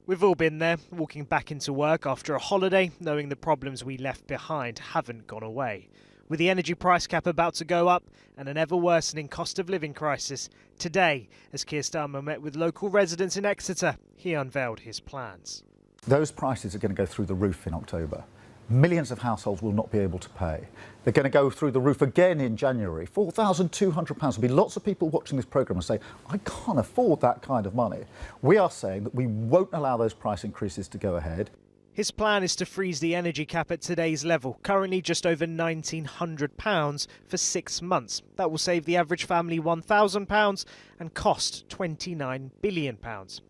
We've all been there, walking back into work after a holiday, knowing the problems we left behind haven't gone away. With the energy price cap about to go up and an ever-worsening cost of living crisis, today, as Keir Starmer met with local residents in Exeter, he unveiled his plans. Those prices are going to go through the roof in October. Millions of households will not be able to pay. They're going to go through the roof again in January. £4,200. There'll be lots of people watching this programme and say, I can't afford that kind of money. We are saying that we won't allow those price increases to go ahead. His plan is to freeze the energy cap at today's level, currently just over £1,900 for 6 months. That will save the average family £1,000 and cost £29 billion.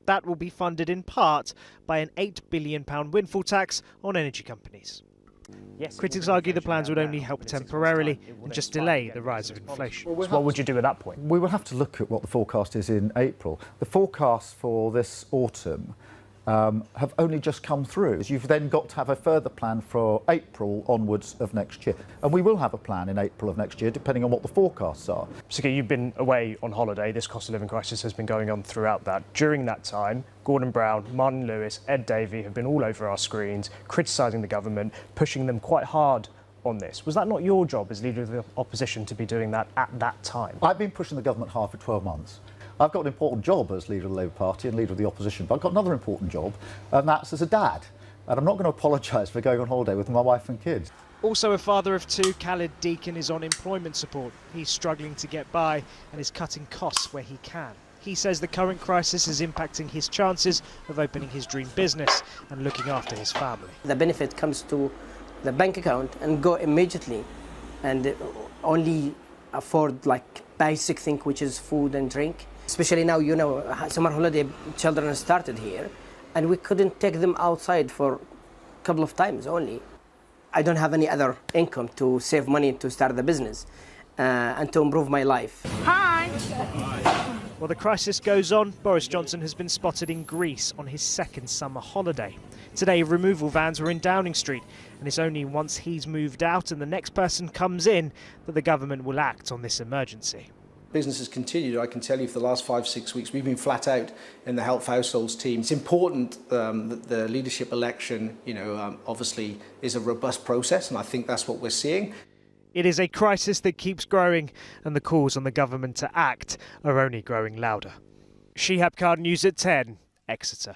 That will be funded in part by an £8 billion windfall tax on energy companies. Yes, critics argue the plans would only help temporarily and just delay the rise of inflation. So what would you do at that point? We will have to look at what the forecast is in April. The forecasts for this autumn have only just come through. You've then got to have a further plan for April onwards of next year. And we will have a plan in April of next year, depending on what the forecasts are. So you've been away on holiday. This cost of living crisis has been going on throughout that. During that time, Gordon Brown, Martin Lewis, Ed Davey have been all over our screens, criticising the government, pushing them quite hard on this. Was that not your job as leader of the opposition to be doing that at that time? I've been pushing the government hard for 12 months. I've got an important job as leader of the Labour Party and leader of the opposition, but I've got another important job, and that's as a dad. And I'm not going to apologise for going on holiday with my wife and kids. Also a father of two, Khalid Deacon is on employment support. He's struggling to get by and is cutting costs where he can. He says the current crisis is impacting his chances of opening his dream business and looking after his family. The benefit comes to the bank account and go immediately and only afford like basic thing, which is food and drink. Especially now, you know, summer holiday children started here and we couldn't take them outside for a couple of times only. I don't have any other income to save money to start the business and to improve my life. Hi! While the crisis goes on, Boris Johnson has been spotted in Greece on his second summer holiday. Today, removal vans were in Downing Street, and it's only once he's moved out and the next person comes in that the government will act on this emergency. Business has continued. I can tell you for the last 5-6 weeks we've been flat out in the Help Households team. It's important that the leadership election, obviously is a robust process, and I think that's what we're seeing. It is a crisis that keeps growing, and the calls on the government to act are only growing louder. Shihab Khan, News at 10, Exeter.